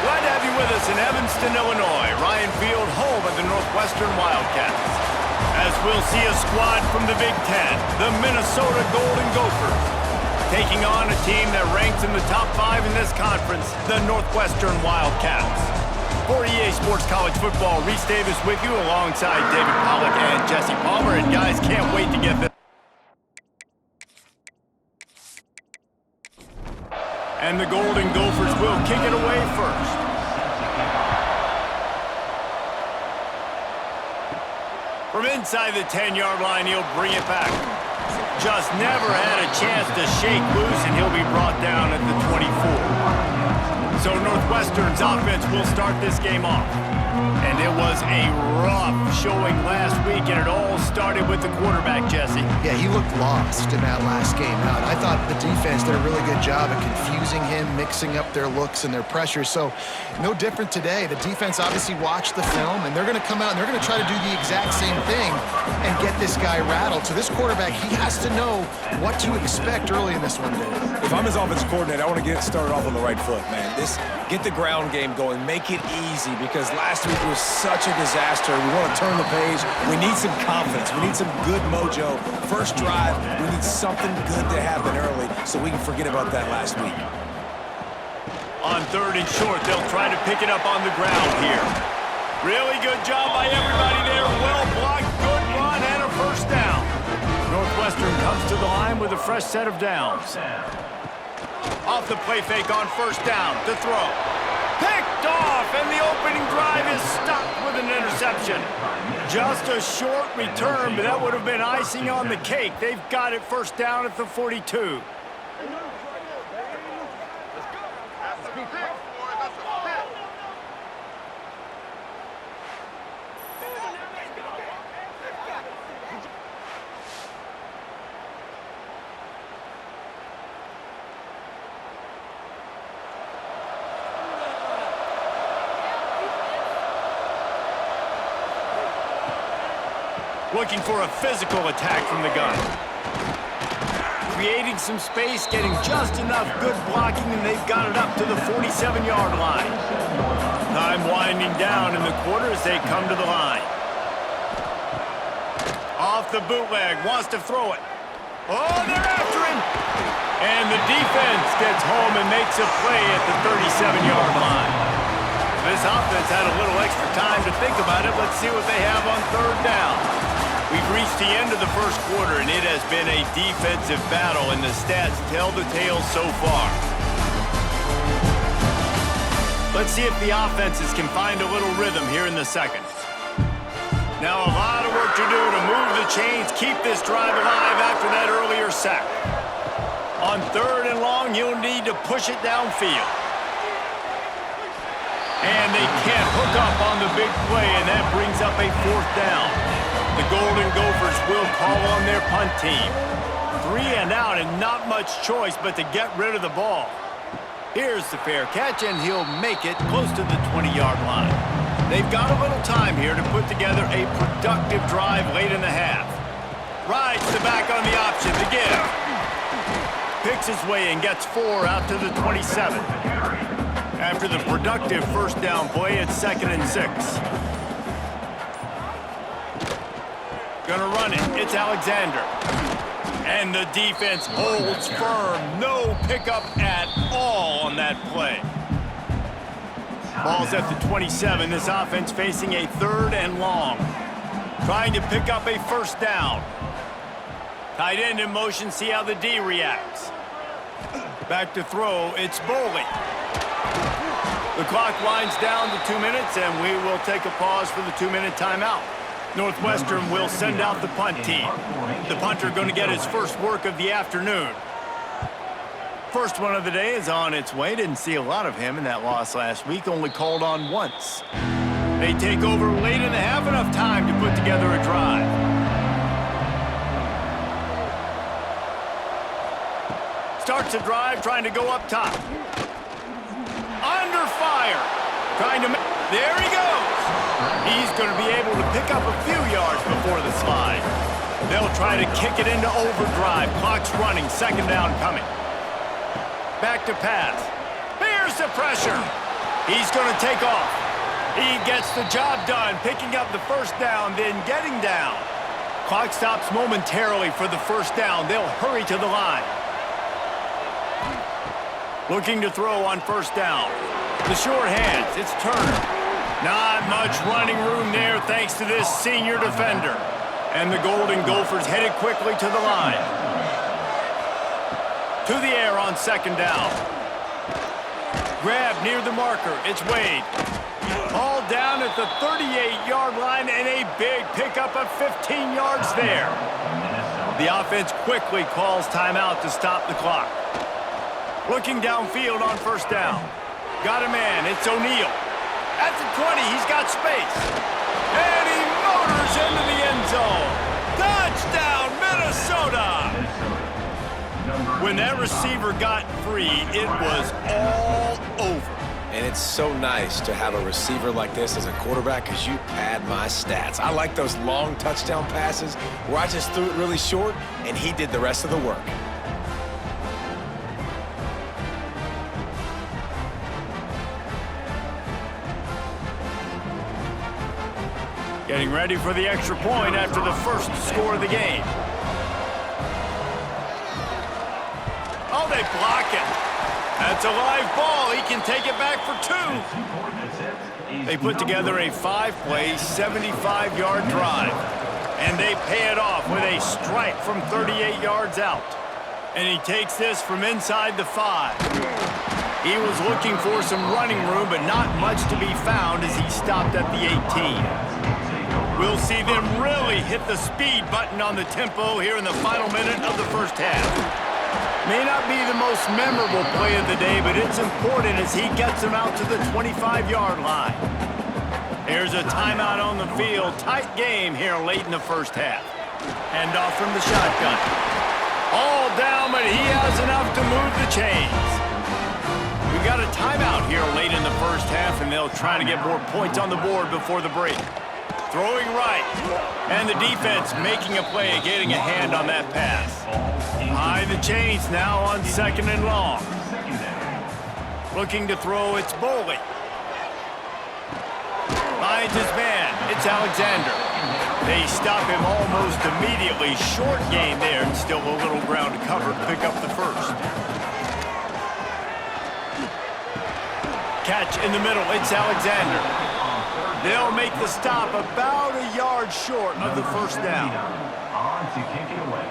Glad to have you with us in Evanston, Illinois. Ryan Field, home of the Northwestern Wildcats. As we'll see a squad from the Big Ten, the Minnesota Golden Gophers, taking on a team that ranks in the top 5 in this conference, the Northwestern Wildcats. For EA Sports College Football, Reese Davis with you alongside David Pollack and Jesse Palmer. And guys, can't wait to get this. And the Golden Gophers will kick it away first. From inside the 10-yard line, he'll bring it back. Just never had a chance to shake loose, and he'll be brought down at the 24. So Northwestern's offense will start this game off. And it was a rough showing last week, and it all started with the quarterback, Jesse. Yeah, he looked lost in that last game out. I thought the defense did a really good job of confusing him, mixing up their looks and their pressure. So no different today. The defense obviously watched the film, and they're going to come out and they're going to try to do the exact same thing and get this guy rattled. So this quarterback, he has to know what to expect early in this one, Dave. If I'm his offensive coordinator, I want to get started off on the right foot, man. Get the ground game going. Make it easy, because last week was such a disaster. We want to turn the page. We need some confidence. We need some good mojo. First drive, we need something good to happen early so we can forget about that last week. On 3rd and short, they'll try to pick it up on the ground here. Really good job by everybody there. Well blocked, good run, and a first down. Northwestern comes to the line with a fresh set of downs. Off the play fake on first down, to throw. Picked off, and the opening drive is stopped with an interception. Just a short return, but that would have been icing on the cake. They've got it first down at the 42. Looking for a physical attack from the gun. Creating some space, getting just enough good blocking, and they've got it up to the 47-yard line. Time winding down in the quarter as they come to the line. Off the bootleg, wants to throw it. Oh, they're after him! And the defense gets home and makes a play at the 37-yard line. This offense had a little extra time to think about it. Let's see what they have on 3rd down. We've reached the end of the first quarter, and it has been a defensive battle, and the stats tell the tale so far. Let's see if the offenses can find a little rhythm here in the second. Now a lot of work to do to move the chains, keep this drive alive after that earlier sack. On 3rd and long, you'll need to push it downfield. And they can't hook up on the big play, and that brings up a 4th down. The Golden Gophers will call on their punt team. 3 and out, and not much choice but to get rid of the ball. Here's the fair catch, and he'll make it close to the 20-yard line. They've got a little time here to put together a productive drive late in the half. Rides the back on the option to give. Picks his way and gets 4 out to the 27. After the productive first down play, it's 2nd and 6. Gonna run it. It's Alexander. And the defense holds firm. No pickup at all on that play. Ball's at the 27. This offense facing a 3rd and long. Trying to pick up a first down. Tight end in motion. See how the D reacts. Back to throw. It's Boley. The clock winds down to 2 minutes, and we will take a pause for the 2-minute timeout. Northwestern will send out the punt team. The punter going to get his first work of the afternoon. First one of the day is on its way. Didn't see a lot of him in that loss last week. Only called on once. They take over late in the half. Enough time to put together a drive. Starts a drive, trying to go up top. Under fire. Trying to... There he goes. He's going to be able to pick up a few yards before the slide. They'll try to kick it into overdrive. Clock's running. 2nd down coming. Back to pass. Here's the pressure. He's going to take off. He gets the job done, picking up the first down, then getting down. Clock stops momentarily for the first down. They'll hurry to the line. Looking to throw on first down. The short hands, it's Turner. Not much running room there thanks to this senior defender. And the Golden Gophers headed quickly to the line. To the air on second down. Grab near the marker, it's Wade. All down at the 38-yard line and a big pickup of 15 yards there. The offense quickly calls timeout to stop the clock. Looking downfield on first down. Got a man, it's O'Neal. At the 20, he's got space. And he motors into the end zone. Touchdown, Minnesota! When that receiver got free, it was all over. And it's so nice to have a receiver like this as a quarterback because you pad my stats. I like those long touchdown passes where I just threw it really short and he did the rest of the work. Getting ready for the extra point after the first score of the game. Oh, they block it. That's a live ball. He can take it back for two. They put together a 5-play, 75-yard drive. And they pay it off with a strike from 38 yards out. And he takes this from inside the 5. He was looking for some running room, but not much to be found as he stopped at the 18. We'll see them really hit the speed button on the tempo here in the final minute of the first half. May not be the most memorable play of the day, but it's important as he gets them out to the 25-yard line. There's a timeout on the field. Tight game here late in the first half. Hand off from the shotgun. All down, but he has enough to move the chains. We got a timeout here late in the first half, and they'll try to get more points on the board before the break. Throwing right, and the defense making a play, getting a hand on that pass. High the chains now on second and long. Looking to throw, it's Boley. Finds his man, it's Alexander. They stop him almost immediately. Short gain there, and still a little ground to cover to pick up the first. Catch in the middle, it's Alexander. They'll make the stop about a yard short of the first down. On to kick it away.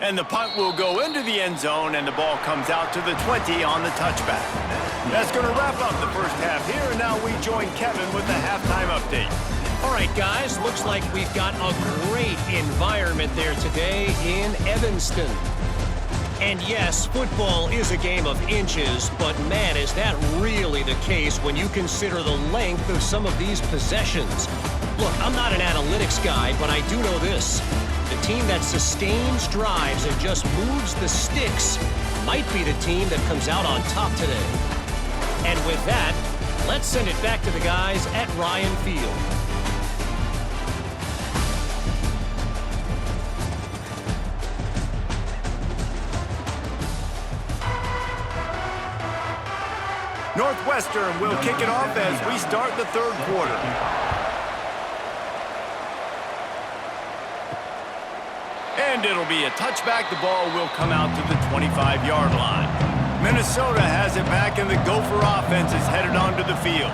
And the punt will go into the end zone, and the ball comes out to the 20 on the touchback. That's going to wrap up the first half here, and now we join Kevin with the halftime update. All right, guys, looks like we've got a great environment there today in Evanston. And yes, football is a game of inches, but man, is that really the case when you consider the length of some of these possessions. Look, I'm not an analytics guy, but I do know this. The team that sustains drives and just moves the sticks might be the team that comes out on top today. And with that, let's send it back to the guys at Ryan Field. Northwestern will kick it off as we start the third quarter. And it'll be a touchback. The ball will come out to the 25-yard line. Minnesota has it back, and the Gopher offense is headed onto the field.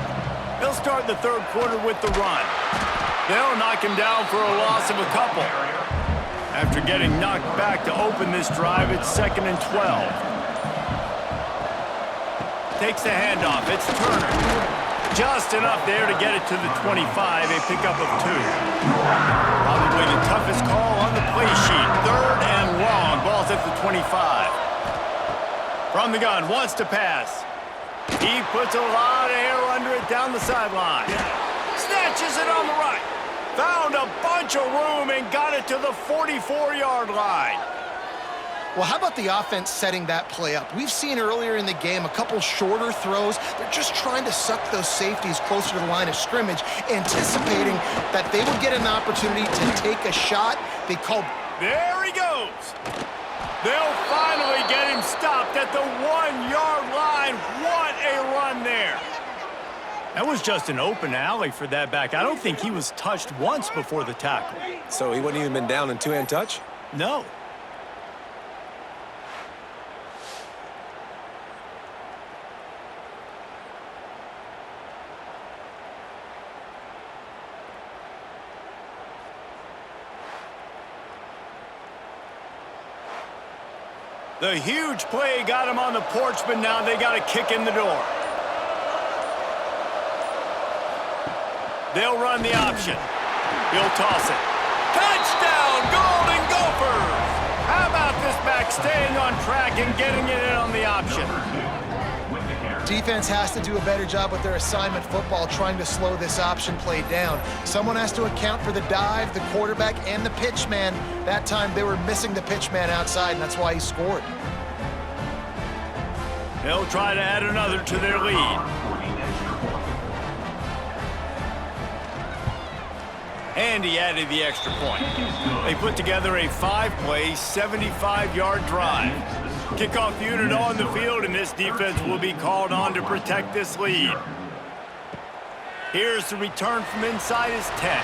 They'll start the third quarter with the run. They'll knock him down for a loss of a couple. After getting knocked back to open this drive, it's 2nd and 12. Takes the handoff. It's Turner. Just enough there to get it to the 25, a pickup of 2. Probably the toughest call on the play sheet. 3rd and long. Ball's at the 25. From the gun, wants to pass. He puts a lot of air under it down the sideline. Snatches it on the right. Found a bunch of room and got it to the 44-yard line. Well, how about the offense setting that play up? We've seen earlier in the game a couple shorter throws. They're just trying to suck those safeties closer to the line of scrimmage, anticipating that they would get an opportunity to take a shot. They called. There he goes. stopped at the 1-yard line. What a run there. That was just an open alley for that back. I don't think he was touched once before the tackle. So he wouldn't even been down in two-hand touch? No. The huge play got him on the porch, but now they got a kick in the door. They'll run the option. He'll toss it. Touchdown, Golden Gophers! How about this back staying on track and getting it in on the option? Defense has to do a better job with their assignment football, trying to slow this option play down. Someone has to account for the dive, the quarterback, and the pitch man. That time they were missing the pitch man outside, and that's why he scored. They'll try to add another to their lead. And he added the extra point. They put together a 5-play, 75-yard drive. Kickoff unit on the field, and this defense will be called on to protect this lead. Here's the return from inside his 10.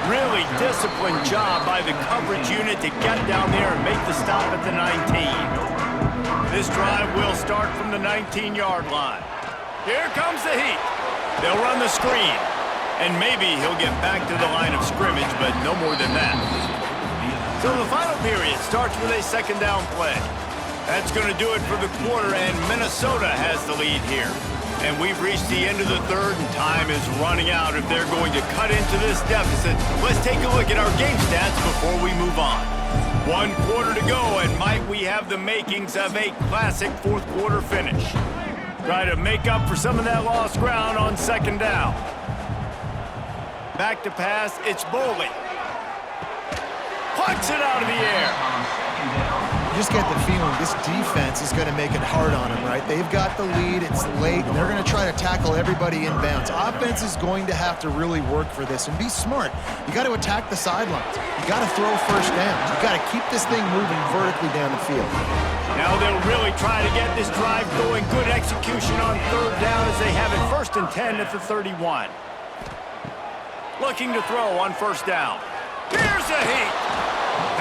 Really disciplined job by the coverage unit to get down there and make the stop at the 19. This drive will start from the 19-yard line. Here comes the heat. They'll run the screen. And maybe he'll get back to the line of scrimmage, but no more than that. So the final period starts with a second down play. That's going to do it for the quarter, and Minnesota has the lead here. And we've reached the end of the third, and time is running out if they're going to cut into this deficit. Let's take a look at our game stats before we move on. 1 quarter to go, and might we have the makings of a classic fourth quarter finish. Try to make up for some of that lost ground on second down. Back to pass, it's Boley. Plucks it out of the air. You just get the feeling this defense is going to make it hard on them, right? They've got the lead, it's late, and they're going to try to tackle everybody inbounds. Offense is going to have to really work for this and be smart. You got to attack the sidelines. You got to throw first downs. You got to keep this thing moving vertically down the field. Now they'll really try to get this drive going. Good execution on third down as they have it 1st and 10 at the 31. Looking to throw on first down. Here's the heat.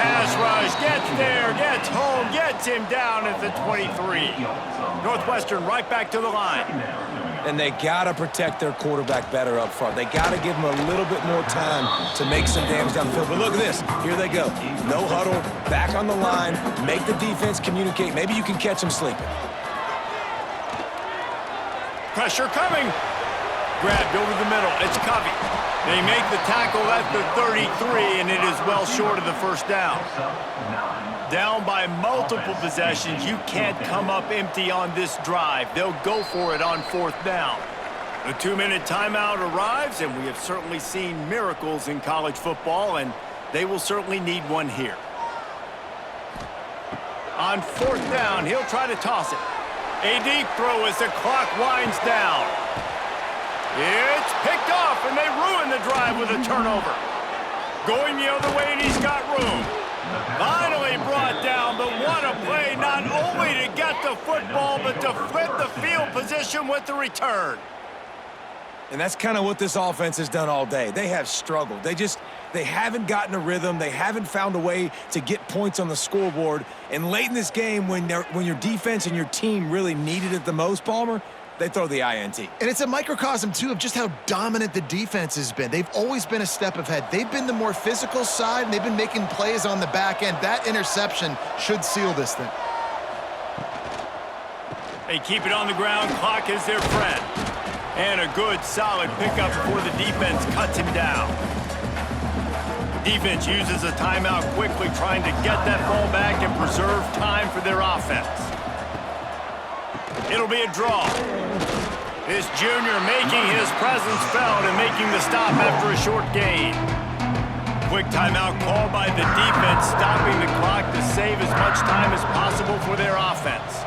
Pass rush, gets there, gets home, gets him down at the 23. Northwestern right back to the line. And they got to protect their quarterback better up front. They got to give him a little bit more time to make some damage downfield. But look at this. Here they go. No huddle, back on the line, make the defense communicate. Maybe you can catch them sleeping. Pressure coming. Grabbed over the middle. It's Covey. They make the tackle at the 33, and it is well short of the first down. Down by multiple possessions. You can't come up empty on this drive. They'll go for it on 4th down. The 2-minute timeout arrives, and we have certainly seen miracles in college football, and they will certainly need one here. On 4th down, he'll try to toss it. A deep throw as the clock winds down. It's picked off, and they ruin the drive with a turnover. Going the other way, and he's got room. Finally brought down, but what a play, not only to get the football, but to flip the field position with the return. And that's kind of what this offense has done all day. They have struggled. They haven't gotten a rhythm. They haven't found a way to get points on the scoreboard. And late in this game, when your defense and your team really needed it the most, Palmer, they throw the INT. And it's a microcosm, too, of just how dominant the defense has been. They've always been a step ahead. They've been the more physical side, and they've been making plays on the back end. That interception should seal this thing. They keep it on the ground. Clock is their friend. And a good, solid pickup before the defense cuts him down. Defense uses a timeout quickly, trying to get that ball back and preserve time for their offense. It'll be a draw. This junior making his presence felt and making the stop after a short gain. Quick timeout called by the defense, stopping the clock to save as much time as possible for their offense.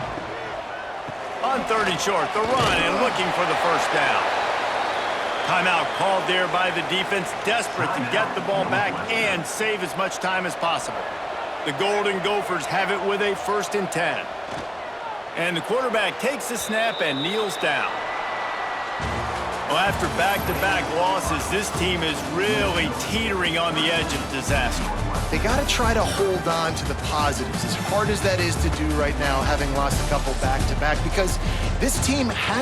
On 3rd and short, the run and looking for the first down. Timeout called there by the defense, desperate to get the ball back and save as much time as possible. The Golden Gophers have it with a 1st and 10. And the quarterback takes the snap and kneels down. Well, after back-to-back losses, this team is really teetering on the edge of disaster. They got to try to hold on to the positives, as hard as that is to do right now, having lost a couple back-to-back, because this team has